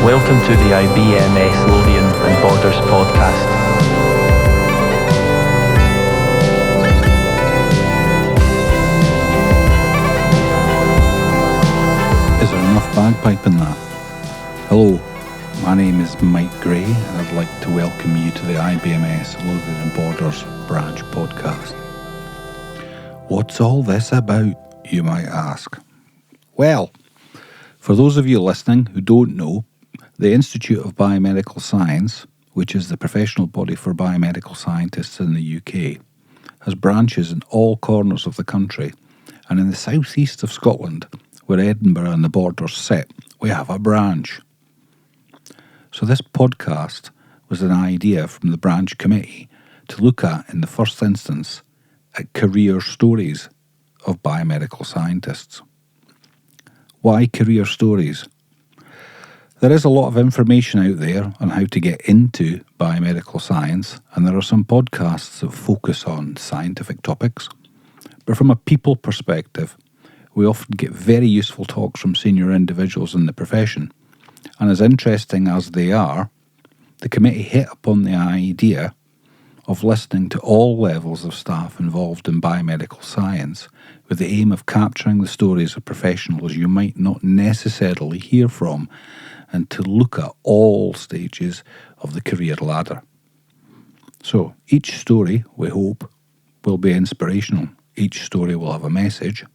Welcome to the IBMS Lothian and Borders podcast. Is there enough bagpipe in that? Hello, my name is Mike Gray and I'd like to welcome you to the IBMS Lothian and Borders branch podcast. What's all this about, you might ask? Well, for those of you listening who don't know, the Institute of Biomedical Science, which is the professional body for biomedical scientists in the UK, has branches in all corners of the country, and in the southeast of Scotland, where Edinburgh and the Borders sit, we have a branch. So this podcast was an idea from the branch committee to look at, in the first instance, at career stories of biomedical scientists. Why career stories? There is a lot of information out there on how to get into biomedical science, and there are some podcasts that focus on scientific topics. But from a people perspective, we often get very useful talks from senior individuals in the profession. And as interesting as they are, the committee hit upon the idea of listening to all levels of staff involved in biomedical science with the aim of capturing the stories of professionals you might not necessarily hear from, and to look at all stages of the career ladder. So each story, we hope, will be inspirational. Each story will have a message,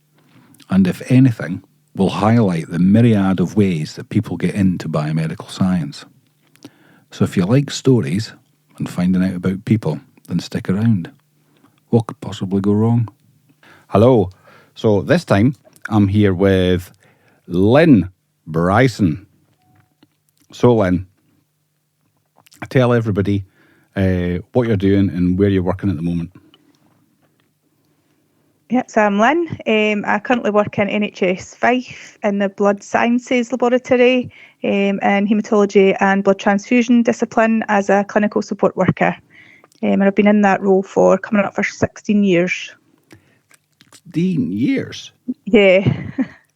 and if anything, will highlight the myriad of ways that people get into biomedical science. So if you like stories and finding out about people, then stick around. What could possibly go wrong? Hello. So this time I'm here with Lynn Bryson. So Lynn, tell everybody what you're doing and where you're working at the moment. Yep, so I'm Lynn. I currently work in NHS Fife in the Blood Sciences Laboratory in haematology and blood transfusion discipline as a clinical support worker. And I've been in that role for coming up for 16 years. 16 years? Yeah.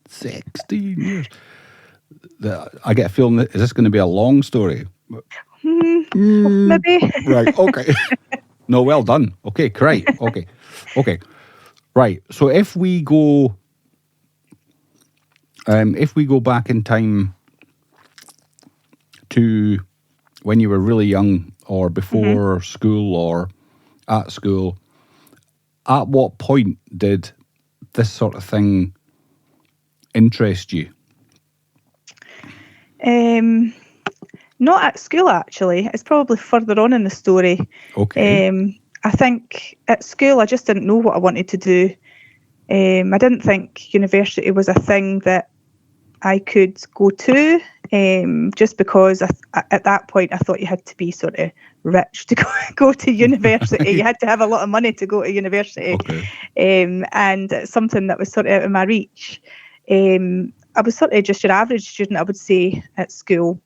16 years. I get a feeling, is this going to be a long story? Maybe. Right, okay. No, well done. Okay, great. Okay. Right, so if we go back in time to when you were really young, or before school, or at school, at what point did this sort of thing interest you? Not at school, actually. It's probably further on in the story. Okay. I think at school I just didn't know what I wanted to do. I didn't think university was a thing that I could go to, just because at that point I thought you had to be sort of rich to go to university. You had to have a lot of money to go to university. Okay. And it's something that was sort of out of my reach. I was sort of just your average student, I would say, at school.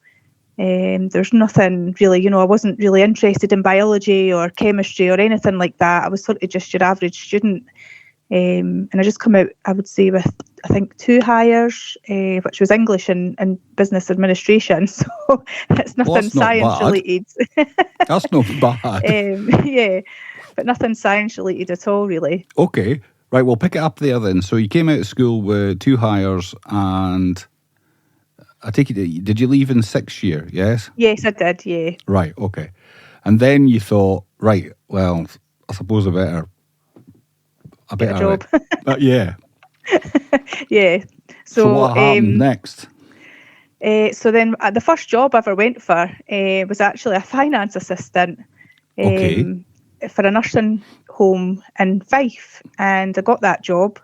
There's nothing really, I wasn't really interested in biology or chemistry or anything like that. I was sort of just your average student. And I just come out, I would say, with, I think, 2 hires, which was English and business administration. So it's nothing science related. That's not bad. Yeah, but nothing science related at all, really. Okay. Right, we'll pick it up there then. So you came out of school with 2 hires, and I take it, did you leave in 6th year, yes? Yes, I did, yeah. Right, okay. And then you thought, right, well, I suppose I better get a job. Yeah. Yeah. So what happened next? So then the first job I ever went for was actually a finance assistant. Okay. For a nursing home in Fife, and I got that job.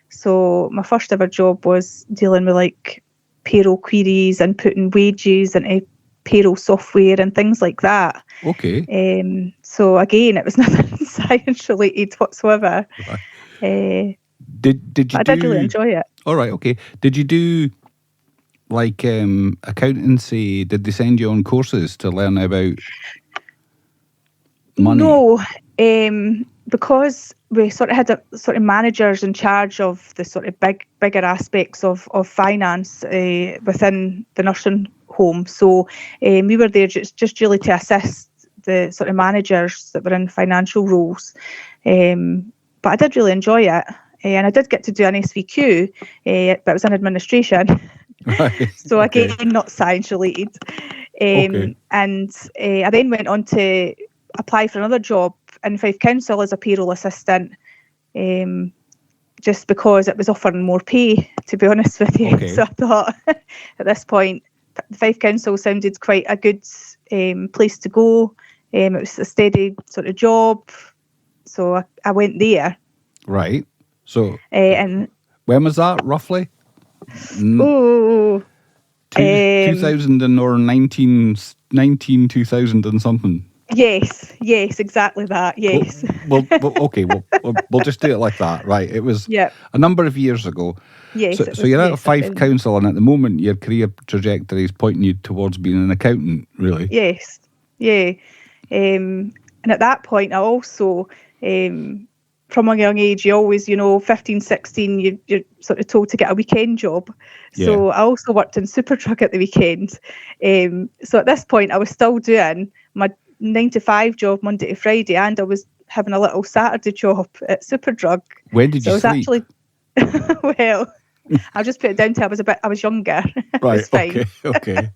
So my first ever job was dealing with like payroll queries and putting wages into payroll software and things like that. Okay. So again, it was nothing science related whatsoever. Right. Did you? I did really enjoy it. All right. Okay. Did you do like accountancy? Did they send you on courses to learn about money? No, because we sort of had sort of managers in charge of the sort of bigger aspects of finance within the nursing home. So we were there just really to assist the sort of managers that were in financial roles. But I did really enjoy it. And I did get to do an SVQ, but it was in administration. Right. So Okay. again, not science related. Okay. And I then went on to apply for another job in Fife Council as a payroll assistant, just because it was offering more pay, to be honest with you. Okay. So I thought at this point, the Fife Council sounded quite a good place to go. It was a steady sort of job. So I went there. Right. So And when was that, roughly? oh, 2000 or 19, 2000 and something. yes, exactly that. Yes. Okay. We'll just do it like that. Right. It was Yep. a number of years ago. Yes. So you're at a Fife Council, and at the moment your career trajectory is pointing you towards being an accountant, really. Yes. Yeah. And at that point, I also, from a young age, you always, 15, 16, you're sort of told to get a weekend job. So I also worked in Superdrug at the weekend. So at this point, I was still doing my 9 to 5 job Monday to Friday, and I was having a little Saturday job at Superdrug. When did you sleep? Well, I'll just put it down to I was younger. Right. It was fine. Okay.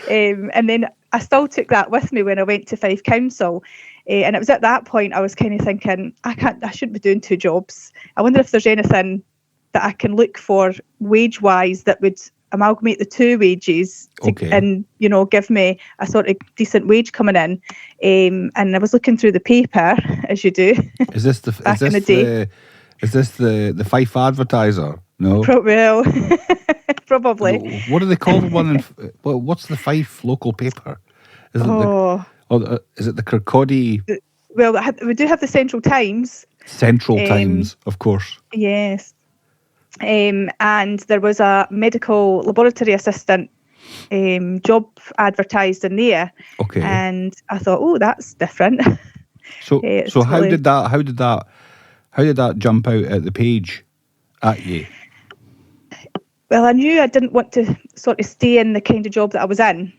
And then I still took that with me when I went to Fife Council. And it was at that point I was kind of thinking, I shouldn't be doing 2 jobs. I wonder if there's anything that I can look for wage-wise that would amalgamate the 2 wages and, give me a sort of decent wage coming in. And I was looking through the paper, as you do. Is this the Fife Advertiser? No. Well, probably. No. What do they call the one? What's the Fife local paper? Is it the Kirkcaldy? Well, we do have the Central Times. Central Times, of course. Yes. And there was a medical laboratory assistant job advertised in there. Okay. And I thought, that's different. So how did that jump out at the page at you? Well, I knew I didn't want to sort of stay in the kind of job that I was in.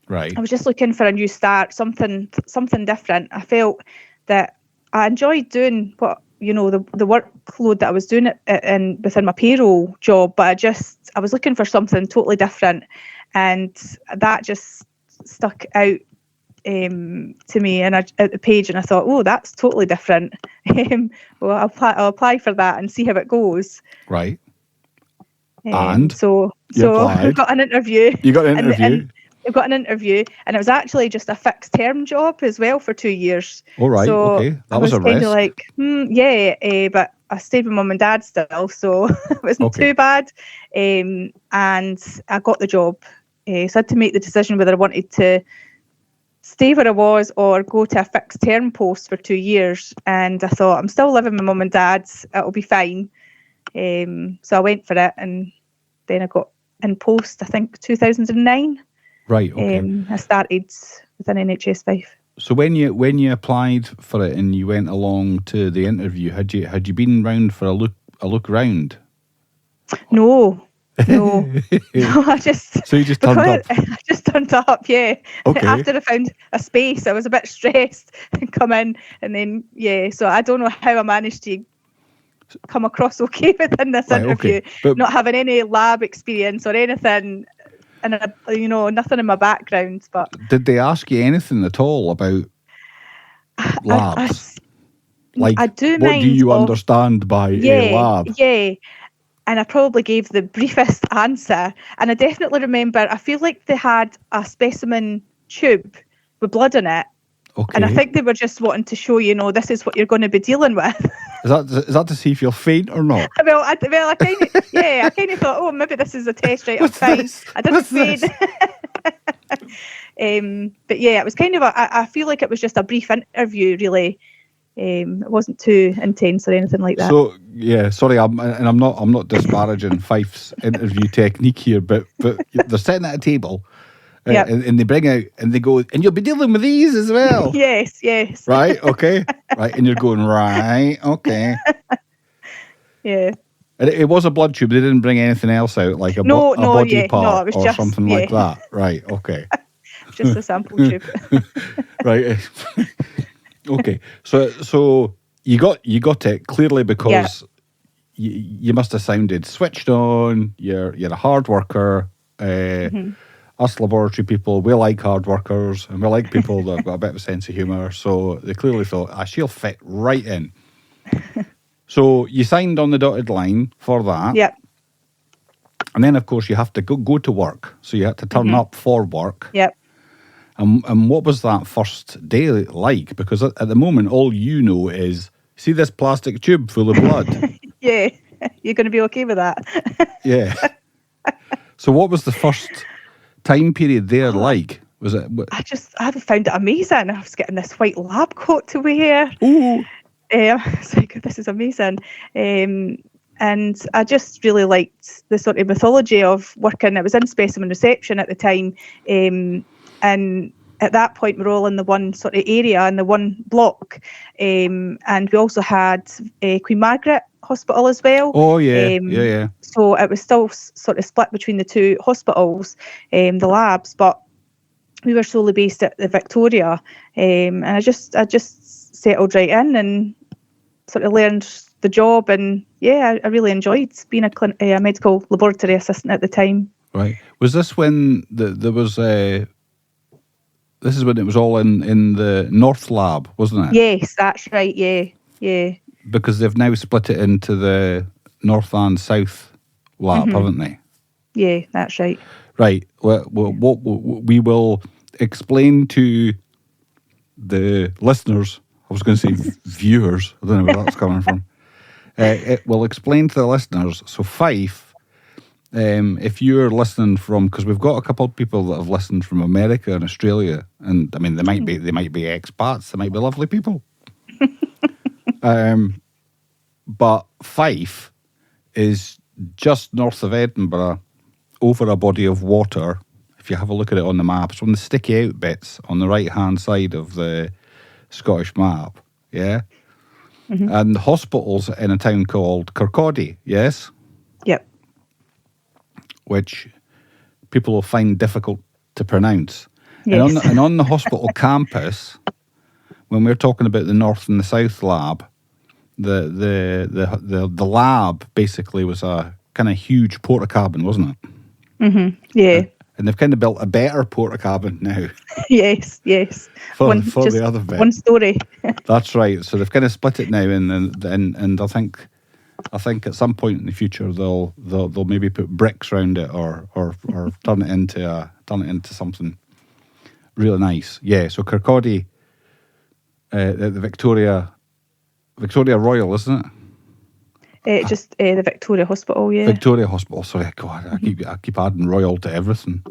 Right. I was just looking for a new start, something different. I felt that I enjoyed doing what, the workload that I was doing within my payroll job, but I was looking for something totally different, and that just stuck out to me and at the page, and I thought, that's totally different. Well, I'll apply for that and see how it goes. Right. And so I got an interview. You got an interview? And I got an interview, and it was actually just a fixed term job as well for 2 years. All right, so okay. That was a risk. Kind of like, but I stayed with mum and dad still, so it wasn't too bad. And I got the job. So I had to make the decision whether I wanted to stay where I was or go to a fixed term post for 2 years. And I thought, I'm still living with mum and dad, it'll be fine. So I went for it, and then I got in post, I think 2009. Right, okay. I started within NHS Fife. So when you applied for it and you went along to the interview, had you been round for a look round? No. No, I just... So you just turned up? I just turned up, yeah. Okay. After I found a space, I was a bit stressed and come in, and then, so I don't know how I managed to come across okay within this interview, but not having any lab experience or anything, and nothing in my background. But did they ask you anything at all about labs? I do. What do you understand by a lab? Yeah, and I probably gave the briefest answer. And I definitely remember, I feel like they had a specimen tube with blood in it. Okay. And I think they were just wanting to show this is what you're going to be dealing with. Is that to see if you're faint or not? I kind of thought, maybe this is a test, right? I'm fine. I didn't faint. But it was kind of I feel like it was just a brief interview, really. It wasn't too intense or anything like that. So sorry, I'm not disparaging Fife's interview technique here, but they're sitting at a table. And they bring out and they go, and you'll be dealing with these as well. Yes. Right, okay. Right, and you're going, right, okay. Yeah. And it was a blood tube. They didn't bring anything else out, like a No, body yeah, part it was or just something like that. Right. Okay. just a sample tube. Right. Okay. So you got it clearly because you must have sounded switched on. You're a hard worker. Us laboratory people, we like hard workers, and we like people that have got a bit of a sense of humour. So they clearly thought, she'll fit right in. So you signed on the dotted line for that. Yep. And then, of course, you have to go to work. So you had to turn up for work. Yep. And what was that first day like? Because at the moment, all you know is, see this plastic tube full of blood? Yeah. You're going to be okay with that? Yeah. So what was the first time period there like? Was it? I found it amazing. I was getting this white lab coat to wear. Ooh. It's like, this is amazing. And I just really liked the sort of mythology of working. It was in specimen reception at the time. And at that point, we were all in the one sort of area, in the one block. And we also had Queen Margaret Hospital as well. Oh, yeah. Yeah. So it was still sort of split between the two hospitals, the labs, but we were solely based at the Victoria. And I just settled right in and sort of learned the job. And yeah, I really enjoyed being a medical laboratory assistant at the time. Right. Was this when there was this is when it was all in the North Lab, wasn't it? Yes, that's right. Yeah. Because they've now split it into the North and South Lab, haven't they? Yeah, that's right. Right. Well, what we will explain to the listeners, I was going to say viewers, I don't know where that's coming from. It will explain to the listeners. So Fife, if you're listening from, because we've got a couple of people that have listened from America and Australia, and I mean they might be expats, they might be lovely people. But Fife is just north of Edinburgh, over a body of water. If you have a look at it on the map, it's one of the sticky out bits on the right-hand side of the Scottish map, yeah? And the hospital's in a town called Kirkcaldy, yes? Yep. Which people will find difficult to pronounce. Yes. And on the hospital campus, when we're talking about the North and the South Lab, the lab basically was a kind of huge porta cabin, wasn't it? Yeah. And they've kind of built a better porta cabin now. Yes. For the other bit. One story. That's right. So they've kind of split it now, and I think at some point in the future they'll maybe put bricks around it or turn it into something really nice. Yeah. So Kirkcaldy, the Victoria Royal, isn't it? Just the Victoria Hospital, yeah. Victoria Hospital. Sorry, God, I keep adding Royal to everything.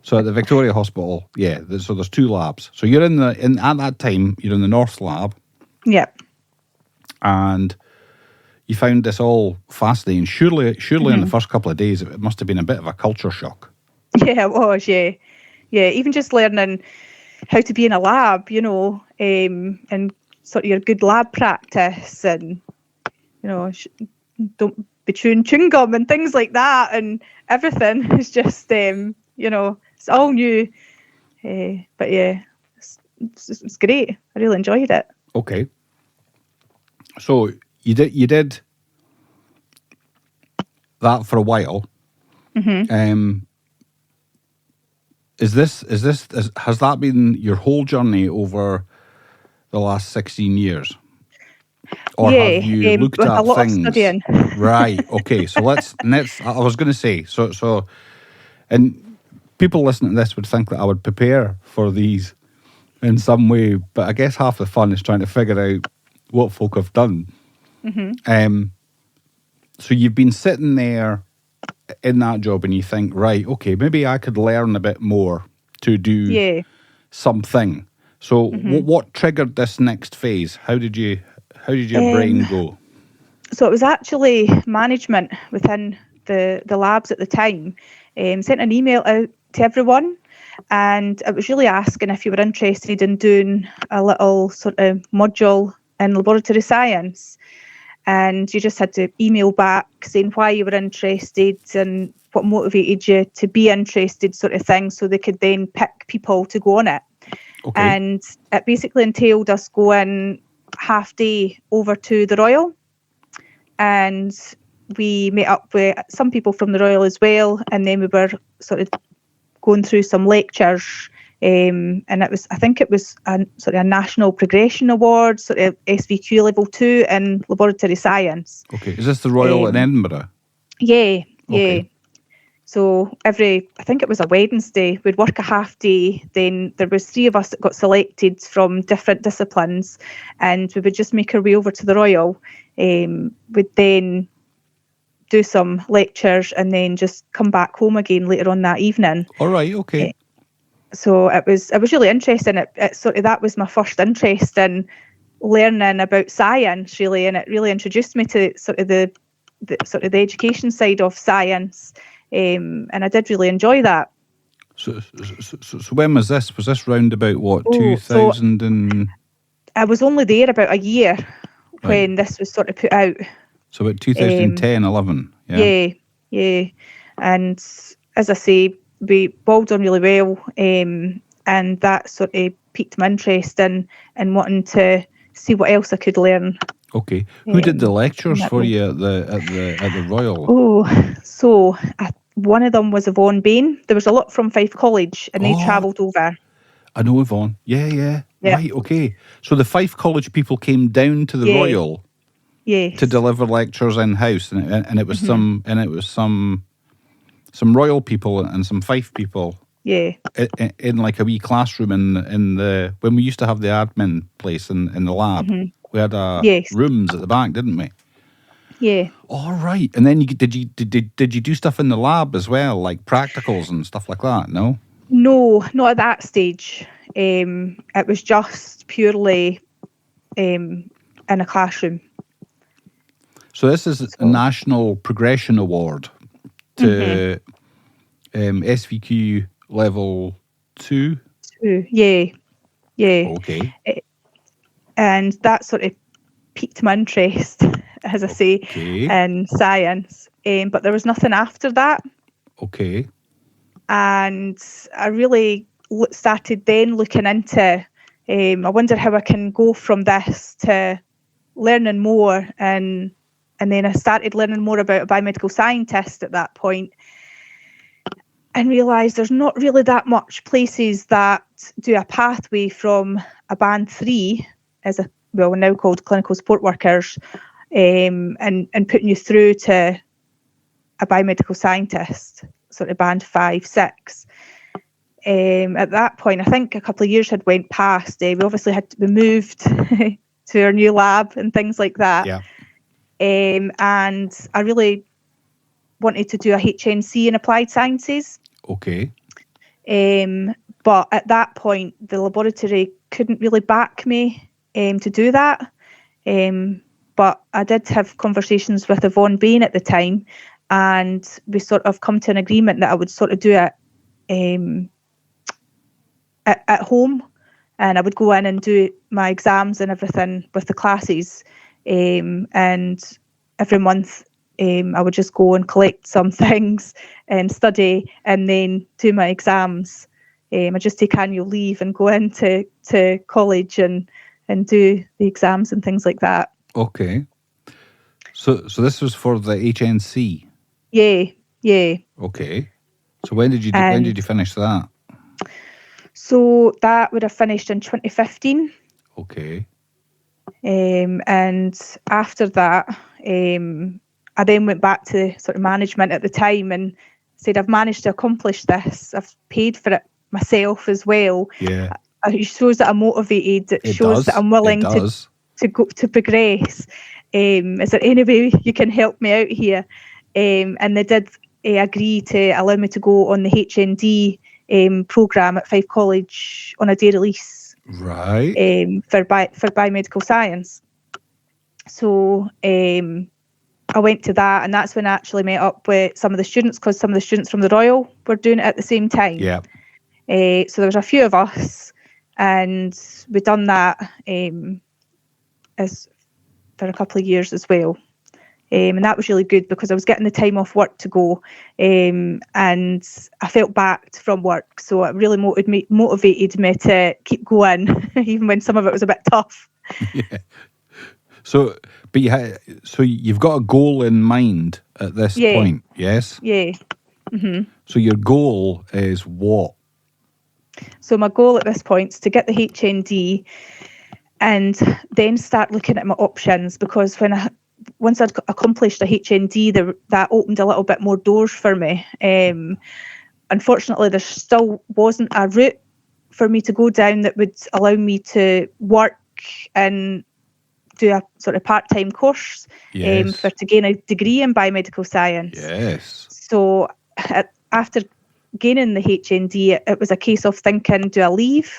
So at the Victoria Hospital, yeah. So there's two labs. So you're at that time you're in the North Lab. Yep. And you found this all fascinating. Surely in the first couple of days it must have been a bit of a culture shock. Yeah, it was. Yeah. Even just learning how to be in a lab, and sort of your good lab practice, and don't be chewing chewing-gum and things like that, and everything is just it's all new, but yeah, it's great. I really enjoyed it. Okay, so you did that for a while. Has that been your whole journey over the last 16 years? Or have you looked at a lot things? of studying. Right. Okay. So let's. I was going to say so, and people listening to this would think that I would prepare for these in some way, but I guess half the fun is trying to figure out what folk have done. So you've been sitting there in that job, and you think, right, okay, maybe I could learn a bit more to do something. So what triggered this next phase? How did your brain go? So it was actually management within the labs at the time. Sent an email out to everyone, and it was really asking if you were interested in doing a little sort of module in laboratory science. and you just had to email back saying why you were interested and what motivated you to be interested, sort of thing, so they could then pick people to go on it. Okay. And it basically entailed us going half day over to the Royal, and we met up with some people from the Royal as well, and then we were sort of going through some lectures, and I think it was a sort of a National Progression Award, sort of SVQ level 2 in laboratory science. Okay. Is this the Royal in Edinburgh? Yeah. Okay. So I think it was a Wednesday, we'd work a half day. Then there was 3 of us that got selected from different disciplines, and we would just make our way over to the Royal. We'd then do some lectures and then just come back home again later on that evening. All right. Okay. So it was really interesting. It sort of, that was my first interest in learning about science, really, and it really introduced me to sort of the education side of science. And I did really enjoy that. So when was this? Was this round about what, 2000 and... I was only there about a year when this was sort of put out. So about 2010, 11. Yeah. And as I say, we balled on really well, and that sort of piqued my interest in wanting to see what else I could learn. Okay. Who did the lectures for you at the Royal? Oh, so one of them was Yvonne Bain. There was a lot from Fife College, and they travelled over. I know Yvonne. Yeah. Right, okay. So the Fife College people came down to the Royal to deliver lectures in-house, and it was some Royal people and some Fife people. Yeah. In like a wee classroom in the when we used to have the admin place in the lab. We had rooms at the back, didn't we? Yeah. All right. And then did you do stuff in the lab as well, like practicals and stuff like that? No. No, not at that stage. It was just purely in a classroom. So this is a National Progression Award to SVQ level 2? 2, yeah. Okay. And that sort of piqued my interest, as I say, in science. But there was nothing after that. Okay. And I really started then looking into, I wonder how I can go from this to learning more. And then I started learning more about a biomedical scientist at that point, and realised there's not really that much places that do a pathway from a band 3 we're now called clinical support workers, and putting you through to a biomedical scientist, sort of band 5, 6. At that point, I think a couple of years had went past. We obviously we moved to our new lab and things like that. Yeah. And I really wanted to do a HNC in applied sciences. Okay. But at that point, the laboratory couldn't really back me to do that. But I did have conversations with Yvonne Bain at the time, and we sort of come to an agreement that I would sort of do it at home, and I would go in and do my exams and everything with the classes. And every month I would just go and collect some things and study, and then do my exams. I just take annual leave and go into college and do the exams and things like that. Okay. So this was for the HNC? Yeah. Okay. So when did you finish that? So that would have finished in 2015. Okay. And after that, I then went back to sort of management at the time and said, I've managed to accomplish this. I've paid for it myself as well. Yeah. It shows that I'm motivated. It shows that I'm willing to go to progress. Is there any way you can help me out here? And they did agree to allow me to go on the HND programme at Fife College on a day release. Right. For biomedical science. So I went to that, and that's when I actually met up with some of the students, because some of the students from the Royal were doing it at the same time. Yeah. So there was a few of us, and we done that as for a couple of years as well. And that was really good because I was getting the time off work to go, and I felt backed from work. So it really motivated me to keep going, even when some of it was a bit tough. Yeah. So, but you've got a goal in mind at this point, yes? Yeah. Mm-hmm. So your goal is what? So my goal at this point is to get the HND and then start looking at my options, because once I'd accomplished a HND, that opened a little bit more doors for me. Unfortunately, there still wasn't a route for me to go down that would allow me to work and do a sort of part-time course to gain a degree in biomedical science. Yes. So after gaining the HND, it was a case of thinking, do I leave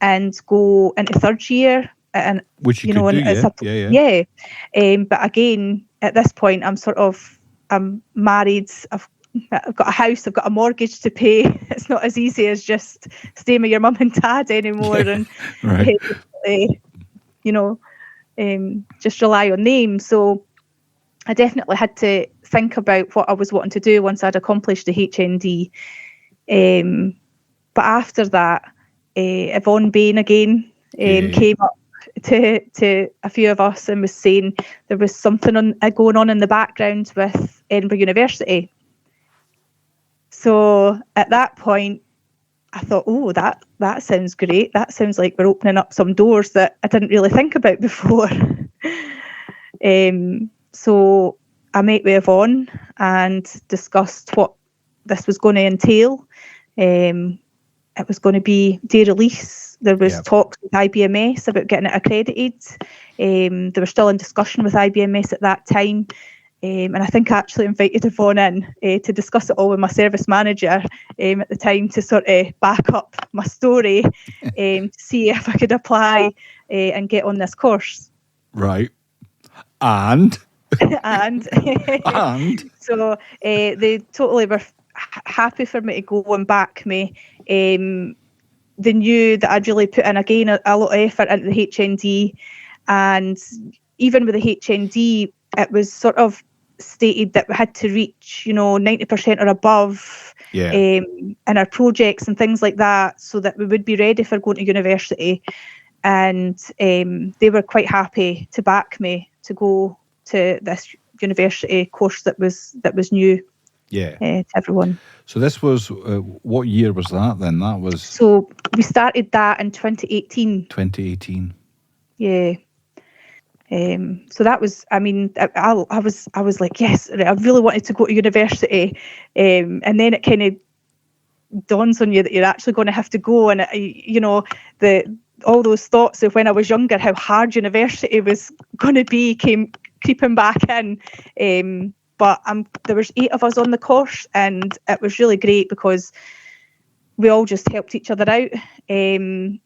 and go into third year? And which you could do, yeah. But again, at this point, I'm married. I've got a house. I've got a mortgage to pay. It's not as easy as just staying with your mum and dad anymore, and right. Just rely on them. So I definitely had to think about what I was wanting to do once I'd accomplished the HND. But after that, Yvonne Bain again came up to a few of us and was saying there was something going on in the background with Edinburgh University. So at that point, I thought, oh, that sounds great. That sounds like we're opening up some doors that I didn't really think about before. So I met with Yvonne and discussed what this was going to entail. It was going to be day release. There was talks with IBMS about getting it accredited. They were still in discussion with IBMS at that time. And I think I actually invited Yvonne in to discuss it all with my service manager at the time, to sort of back up my story, to see if I could apply and get on this course. Right. And? and so they totally were happy for me to go and back me. They knew that I'd really put in, again, a lot of effort into the HND. And even with the HND, it was sort of stated that we had to reach, 90% or above in our projects and things like that, so that we would be ready for going to university. And they were quite happy to back me to go to this university course that was new to everyone. So this was, what year was that then? That was... So we started that in 2018. 2018. Yeah. So that was, I was like, yes, I really wanted to go to university. And then it kind of dawns on you that you're actually going to have to go. And, all those thoughts of when I was younger, how hard university was going to be, came creeping back in. But there was 8 of us on the course, and it was really great because we all just helped each other out. We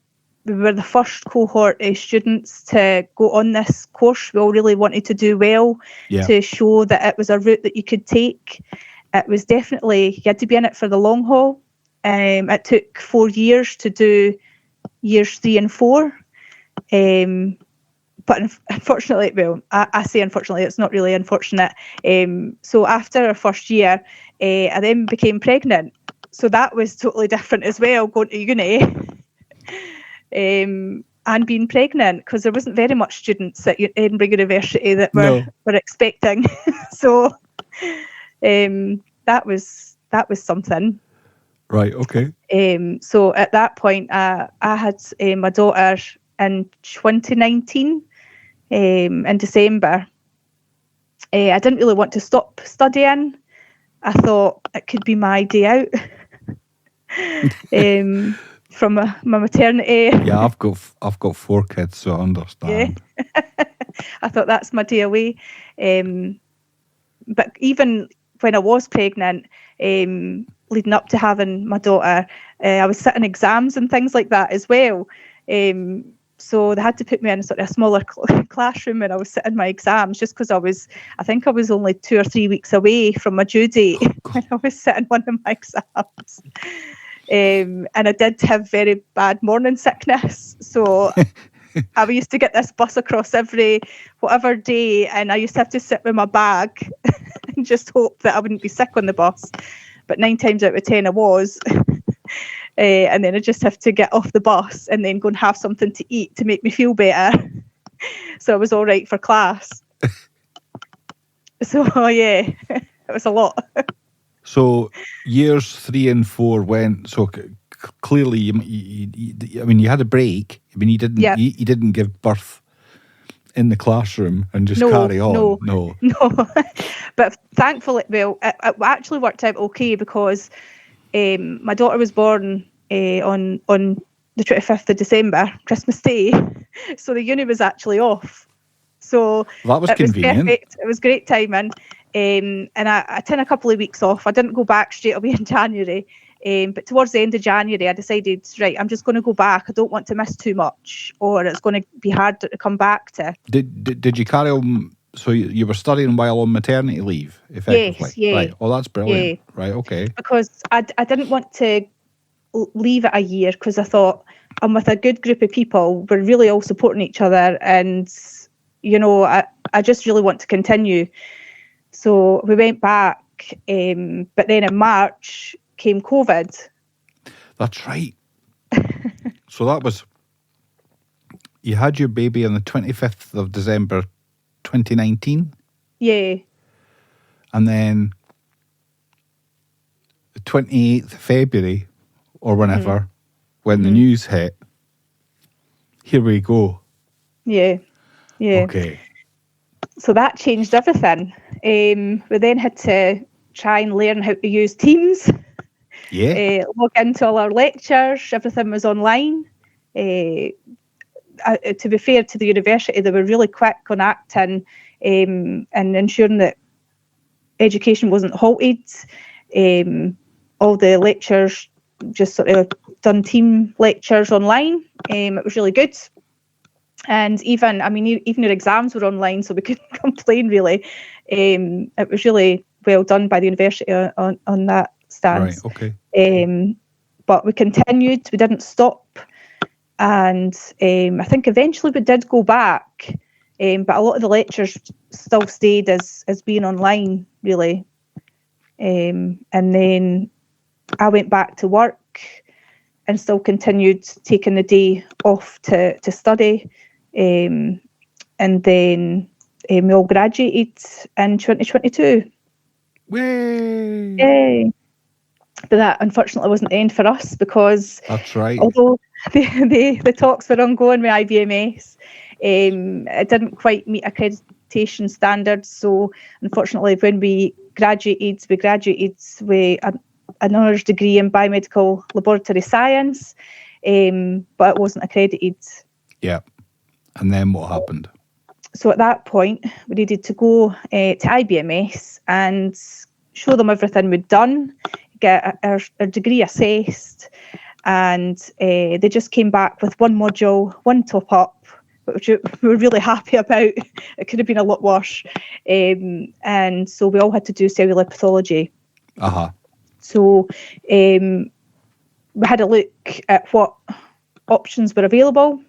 were the first cohort of students to go on this course. We all really wanted to do well, to show that it was a route that you could take. It was definitely, you had to be in it for the long haul. It took 4 years to do years 3 and 4. But unfortunately, well, I say unfortunately, it's not really unfortunate. So after our first year, I then became pregnant. So that was totally different as well, going to uni and being pregnant, because there wasn't very much students at Edinburgh University that were expecting. So that was something. Right, okay. So at that point, I had my daughter in 2019, in December. I didn't really want to stop studying. I thought it could be my day out from my maternity. Yeah, I've got 4 kids, so I understand. Yeah. I thought that's my day away. But even when I was pregnant, leading up to having my daughter, I was sitting exams and things like that as well. So they had to put me in a smaller classroom when I was sitting my exams, just because I think I was only 2 or 3 weeks away from my due date when I was sitting one of my exams. And I did have very bad morning sickness. So I used to get this bus across every whatever day, and I used to have to sit with my bag and just hope that I wouldn't be sick on the bus. But 9 times out of 10 I was. And then I just have to get off the bus and then go and have something to eat to make me feel better. So I was all right for class. So yeah, it was a lot. So years 3 and 4 went. So clearly, I mean, you had a break. I mean, you didn't. Yeah. You didn't give birth in the classroom and just carry on. No. But thankfully, well, it actually worked out okay because my daughter was born on the 25th of December, Christmas Day, so the uni was actually off. So that was convenient. Perfect. It was great timing. And I took a couple of weeks off. I didn't go back straight away in January. But towards the end of January, I decided, right, I'm just going to go back. I don't want to miss too much, or it's going to be hard to come back to. Did you carry on? So you were studying while on maternity leave, effectively? Yes, yeah. Right. Oh, that's brilliant. Yeah. Right, okay. Because I didn't want to leave it a year because I thought I'm with a good group of people. We're really all supporting each other, and you know, I just really want to continue. So we went back, but then in March came COVID. That's right. So that was, you had your baby on the 25th of December 2019? Yeah. And then the 28th of February, or whenever, when the news hit, here we go. Yeah. Yeah. Okay. So that changed everything. We then had to try and learn how to use Teams. Yeah. Log into all our lectures. Everything was online. To be fair to the university, they were really quick on acting and ensuring that education wasn't halted. All the lectures just sort of done team lectures online. It was really good. And even your exams were online, so we couldn't complain really. It was really well done by the university on that stance. Right, okay. But we continued, we didn't stop. And I think eventually we did go back, but a lot of the lectures still stayed as being online, really. And then I went back to work and still continued taking the day off to study. And then we all graduated in 2022. Way! Yay! But that unfortunately wasn't the end for us because that's right. Although the talks were ongoing with IBMS, it didn't quite meet accreditation standards. So unfortunately, when we graduated with an honours degree in Biomedical Laboratory Science, but it wasn't accredited. Yeah. And then what happened? So at that point, we needed to go to IBMS and show them everything we'd done, get our degree assessed, and they just came back with one module, one top up, which we were really happy about. It could have been a lot worse. And so we all had to do cellular pathology. Uh-huh. So we had a look at what options were available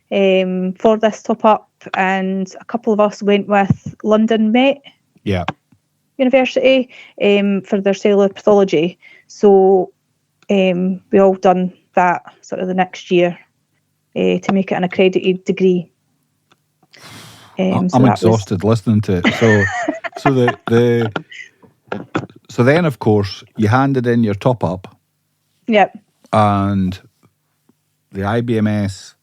for this top up, and a couple of us went with London Met University for their cellular pathology. So we all done that sort of the next year to make it an accredited degree. I'm exhausted listening to it. So then of course you handed in your top up. Yep. And the IBMS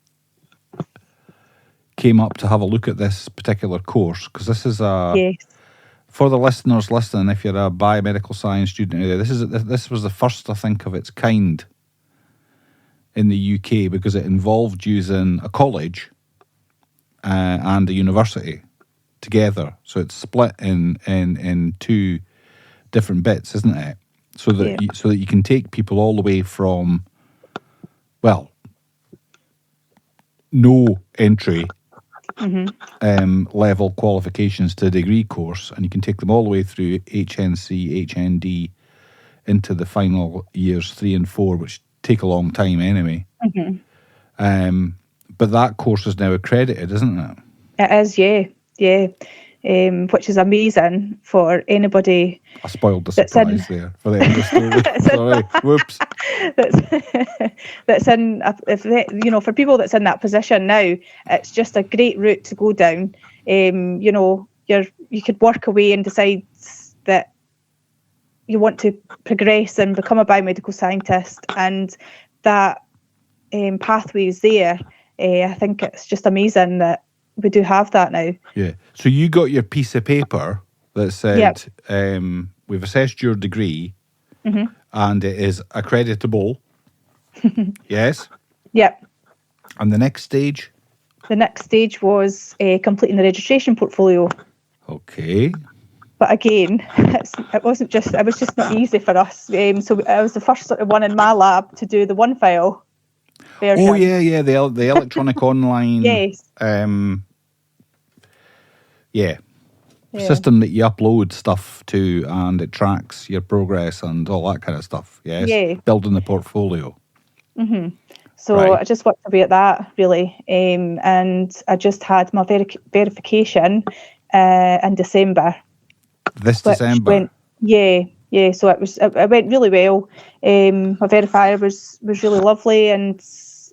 came up to have a look at this particular course, because this is for the listeners listening, if you're a biomedical science student, this was the first, I think, of its kind in the UK, because it involved using a college and a university together. So it's split in two different bits, isn't it? So that you can take people all the way from, well, no entry level qualifications to a degree course, and you can take them all the way through HNC, HND into the final years 3 and 4, which take a long time anyway. But that course is now accredited, isn't it? It is, yeah. Which is amazing for anybody I spoiled the that's in. surprise there for the end of the story. That's in- Sorry, whoops. that's in. If they, for people that's in that position now, it's just a great route to go down. You could work away and decide that you want to progress and become a biomedical scientist, and that pathway is there. I think it's just amazing that we do have that now. Yeah. So you got your piece of paper that said, we've assessed your degree and it is accreditable. Yes? Yep. And the next stage? The next stage was completing the registration portfolio. Okay. But again, it was just not easy for us. So I was the first sort of one in my lab to do the one file version. Oh, yeah, the electronic online. Yes. Yeah. System that you upload stuff to and it tracks your progress and all that kind of stuff. Yes. Yeah. Building the portfolio. So Right. I just worked away at that, really. And I just had my verification in December. This December? So it went really well. My verifier was really lovely and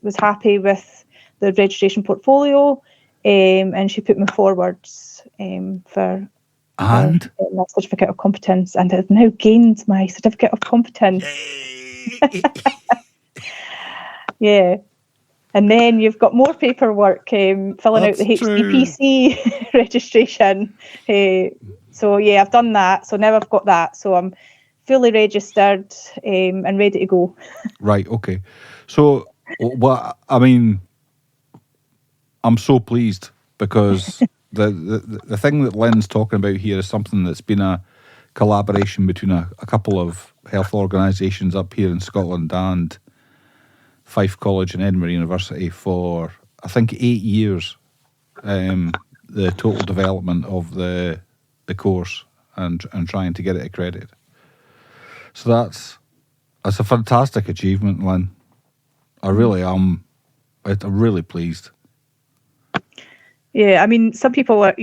was happy with the registration portfolio. And she put me forwards for that certificate of competence, and I've now gained my certificate of competence. Yeah. And then you've got more paperwork filling out the HCPC registration. So yeah, I've done that. So now I've got that. So I'm fully registered and ready to go. Right, okay. So, I'm so pleased because the thing that Lynn's talking about here is something that's been a collaboration between a couple of health organisations up here in Scotland and Fife College and Edinburgh University for, I think, 8 years. The total development of the course and trying to get it accredited. So that's a fantastic achievement, Lynn. I really am. I'm really pleased. Yeah, I mean, some people are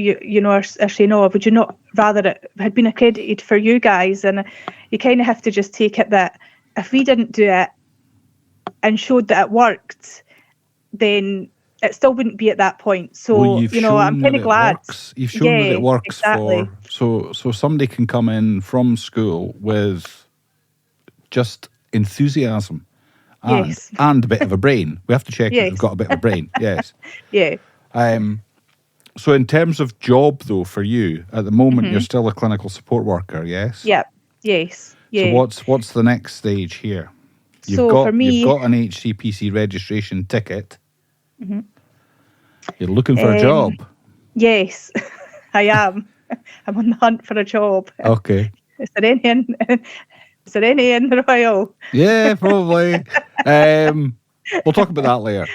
saying, "Oh, would you not rather it had been accredited for you guys?" And you kind of have to just take it that if we didn't do it and showed that it worked, then it still wouldn't be at that point. So, I'm kind of glad. You've shown that it works exactly. so somebody can come in from school with just enthusiasm and a bit of a brain. We have to check if they've got a bit of a brain. Yes. Yeah. So in terms of job, though, for you, at the moment, you're still a clinical support worker, yes? Yeah. Yes. Yeah. So what's the next stage here? You've got an HCPC registration ticket. You're looking for a job. Yes, I am. I'm on the hunt for a job. Okay. Is there any in the Royal? Yeah, probably. We'll talk about that later.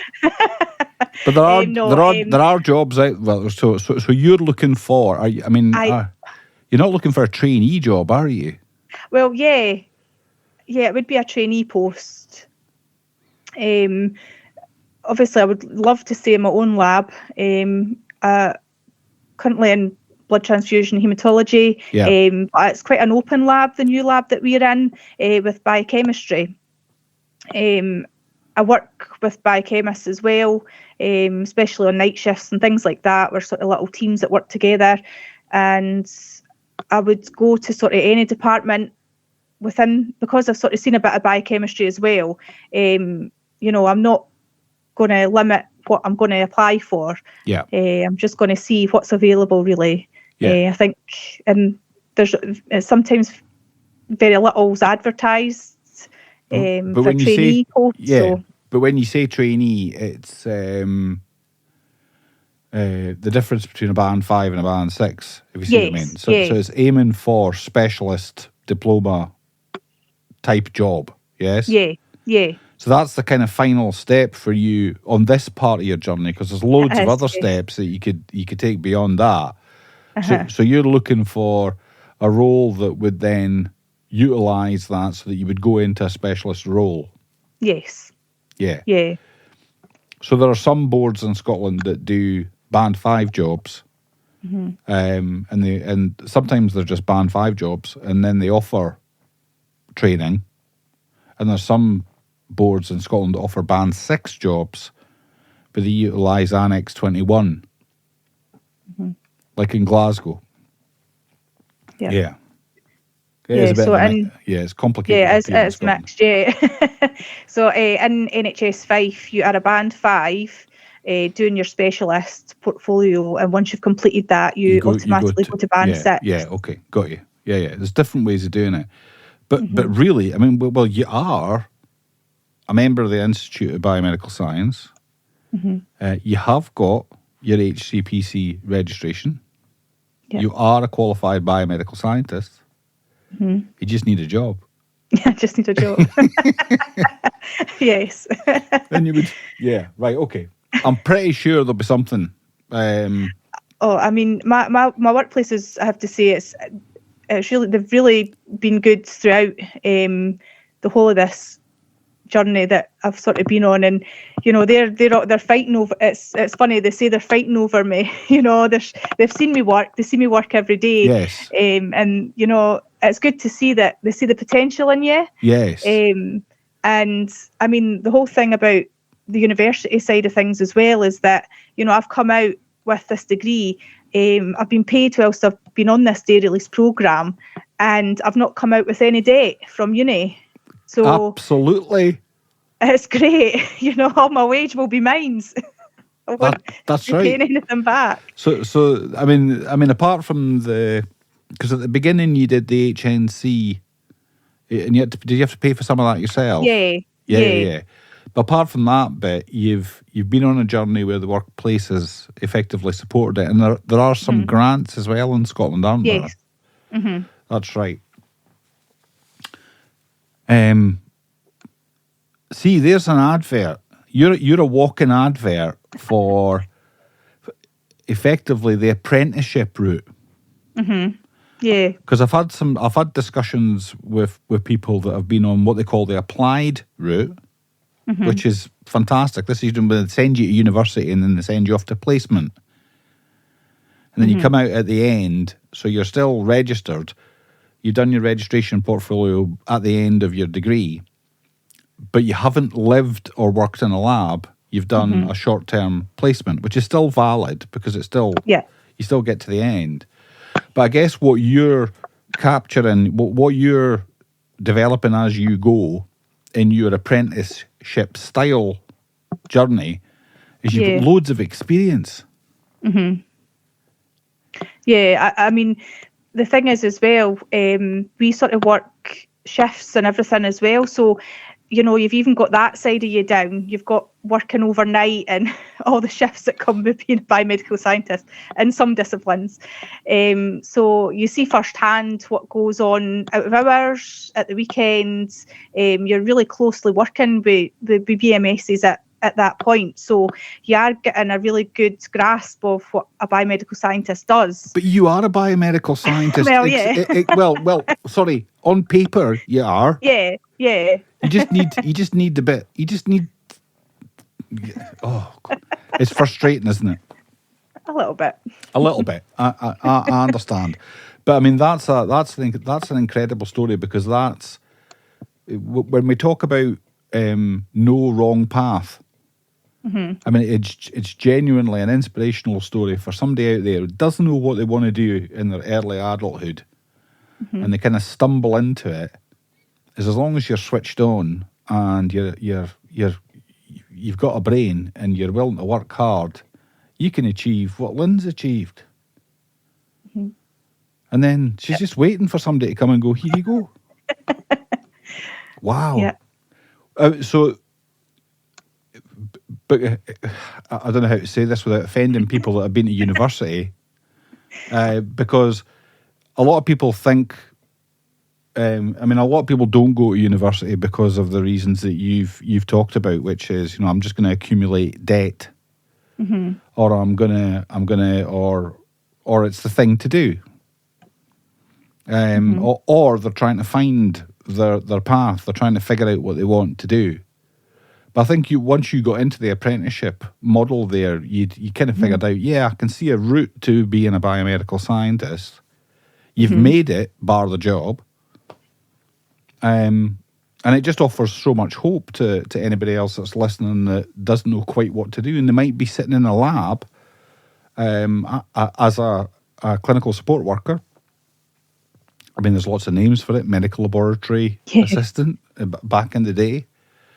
But there are jobs out. Well, so you're looking for? You're not looking for a trainee job, are you? Well, yeah, it would be a trainee post. Obviously, I would love to stay in my own lab. Currently in blood transfusion hematology. But it's quite an open lab, the new lab that we're in, with biochemistry. I work with biochemists as well, especially on night shifts and things like that. We're sort of little teams that work together, and I would go to sort of any department within, because I've sort of seen a bit of biochemistry as well. I'm not going to limit what I'm going to apply for. Yeah. I'm just going to see what's available, really. Yeah. I think, and there's sometimes very little's advertised. But for when you trainee posts. Yeah, so. But when you say trainee, it's the difference between a band 5 and a band 6, if you see what I mean. So it's aiming for specialist diploma type job, yes? Yeah. So that's the kind of final step for you on this part of your journey, because there's loads of other steps that you could take beyond that. So you're looking for a role that would then utilise that so that you would go into a specialist role. Yes. Yeah. Yeah. So there are some boards in Scotland that do band 5 jobs, and sometimes they're just band 5 jobs, and then they offer training. And there's some boards in Scotland that offer band 6 jobs, but they utilise Annex 21, like in Glasgow. Yeah. It is a bit so of it's complicated. Yeah, up here in it's Scotland. mixed, yeah. So in NHS Fife, you are a band 5 doing your specialist portfolio, and once you've completed that, you automatically go to band 6. Yeah, okay, got you. Yeah. There's different ways of doing it. But really, I mean, well, you are a member of the Institute of Biomedical Science. You have got your HCPC registration. Yeah. You are a qualified biomedical scientist. You just need a job. I just need a job. Yes. Then you would, yeah, right, okay. I'm pretty sure there'll be something. I mean, my workplaces, I have to say, they've really been good throughout the whole of this journey that I've sort of been on, and they're fighting over. It's funny, they say they're fighting over me. They've seen me work. They see me work every day. Yes. And it's good to see that they see the potential in you. Yes. And I mean, the whole thing about the university side of things as well is that I've come out with this degree. I've been paid whilst I've been on this day release programme, and I've not come out with any debt from uni. So absolutely, it's great. All my wage will be mine. That's be right. paying anything back. So I mean, apart from because at the beginning you did the HNC, and did you have to pay for some of that yourself? Yeah. But apart from that bit, you've been on a journey where the workplace has effectively supported it, and there are some grants as well in Scotland, aren't there? Yes. That's right. See, there's an advert. You're a walking advert for effectively the apprenticeship route. Yeah. Because I've had discussions with people that have been on what they call the applied route, which is fantastic. This is when they send you to university and then they send you off to placement. And then you come out at the end, so you're still registered. You've done your registration portfolio at the end of your degree, but you haven't lived or worked in a lab. You've done a short-term placement, which is still valid because it's still you still get to the end. But I guess what you're capturing, what you're developing as you go in your apprenticeship style journey, is you've got loads of experience. Yeah, I mean, the thing is as well, we sort of work shifts and everything as well. So, you've even got that side of you down. You've got working overnight and all the shifts that come with being a biomedical scientist in some disciplines. So you see firsthand what goes on out of hours, at the weekends. You're really closely working with the BMSs at that point. So you are getting a really good grasp of what a biomedical scientist does. But you are a biomedical scientist. Well, yeah. Well, sorry, on paper you are. Yeah. You just need the bit. You just need. Oh, God. It's frustrating, isn't it? A little bit. A little bit. I understand, but I mean that's an incredible story, because that's when we talk about no wrong path. I mean, it's genuinely an inspirational story for somebody out there who doesn't know what they want to do in their early adulthood, and they kind of stumble into it. Is as long as you're switched on and you've got a brain and you're willing to work hard, you can achieve what Lynn's achieved. And then she's just waiting for somebody to come and go, here you go. Wow. Yeah. But I don't know how to say this without offending people that have been to university, because a lot of people think, a lot of people don't go to university because of the reasons that you've talked about, which is, I'm just going to accumulate debt, or or it's the thing to do, or they're trying to find their path. They're trying to figure out what they want to do. But I think once you got into the apprenticeship model there, you kind of figured out, yeah, I can see a route to being a biomedical scientist. You've made it, bar the job. And it just offers so much hope to anybody else that's listening that doesn't know quite what to do. And they might be sitting in a lab as a clinical support worker. I mean, there's lots of names for it. Medical laboratory assistant back in the day.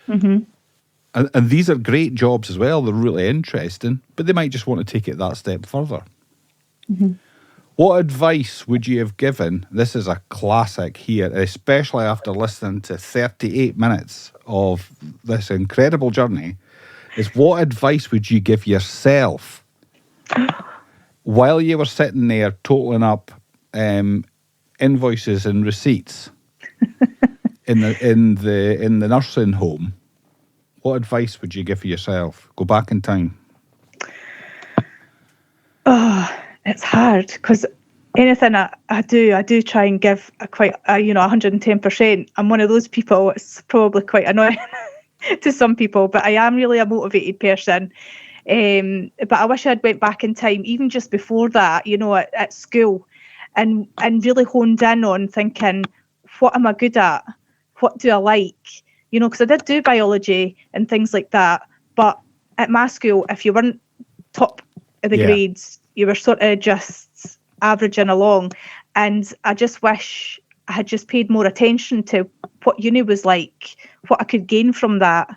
And these are great jobs as well. They're really interesting, but they might just want to take it that step further. What advice would you have given? This is a classic here, especially after listening to 38 minutes of this incredible journey, is what advice would you give yourself while you were sitting there totaling up invoices and receipts in the nursing home? What advice would you give yourself? Go back in time. Oh, it's hard because anything I do try and give a quite 110%. I'm one of those people. It's probably quite annoying to some people, but I am really a motivated person. But I wish I'd went back in time, even just before that, at school, and really honed in on thinking, what am I good at? What do I like? Because I did do biology and things like that. But at my school, if you weren't top of the grades, you were sort of just averaging along. And I just wish I had just paid more attention to what uni was like, what I could gain from that,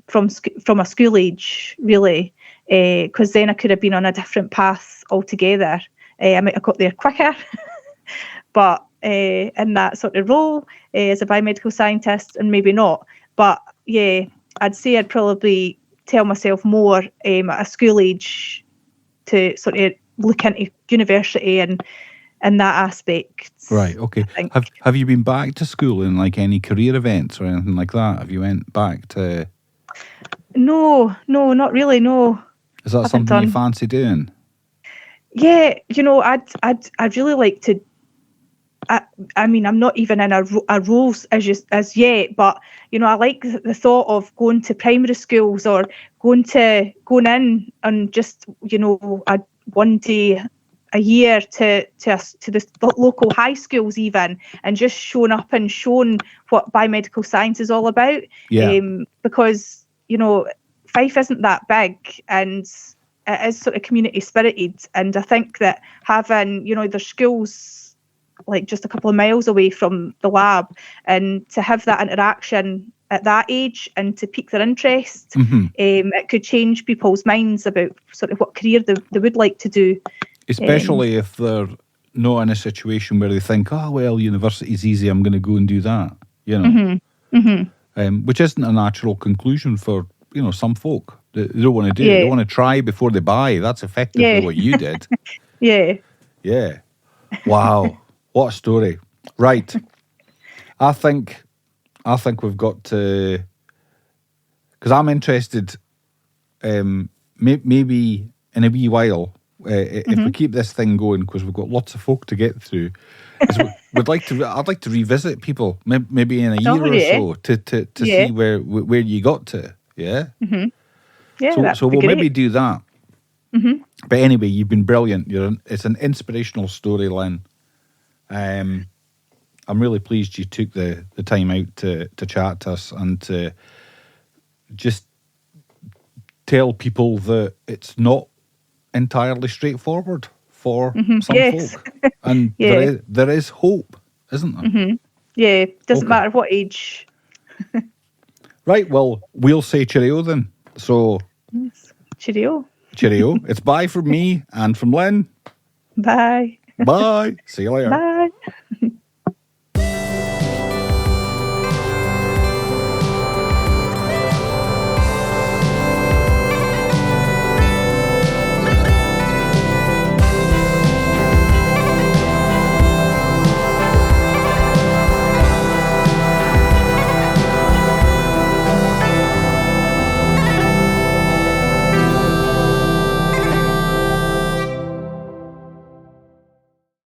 from a school age, really. Because then I could have been on a different path altogether. I might have got there quicker. But in that sort of role as a biomedical scientist, and maybe not. But yeah, I'd say I'd probably tell myself more at a school age to sort of look into university and that aspect. Right, okay. Have you been back to school in like any career events or anything like that? Have you went back to... No, not really, no. Is that something you fancy doing? Yeah, I'd really like to. I mean, I'm not even in a role as yet, but I like the thought of going to primary schools or going in and just one day a year to the local high schools even, and just showing up and showing what biomedical science is all about. Because Fife isn't that big, and it is sort of community spirited, and I think that having there's schools like just a couple of miles away from the lab, and to have that interaction at that age and to pique their interest, it could change people's minds about sort of what career they would like to do. Especially if they're not in a situation where they think, oh, well, university's easy, I'm going to go and do that, which isn't a natural conclusion for, some folk. They don't want to do it. They want to try before they buy. That's effectively what you did. Yeah. Wow. What a story. Right. I think we've got to, because I'm interested, maybe in a wee while, if we keep this thing going, because we've got lots of folk to get through, I'd like to revisit people, maybe in a year or so, to see where you got to. Yeah. Yeah. So we'll maybe do that. But anyway, you've been brilliant. It's an inspirational story, Lynn. I'm really pleased you took the time out to chat to us and to just tell people that it's not entirely straightforward for some folk. And there is hope, isn't there? Yeah, doesn't matter what age. Right, well, we'll say cheerio then. So, cheerio. Cheerio. It's bye from me and from Lynn. Bye. Bye. See you later. Bye.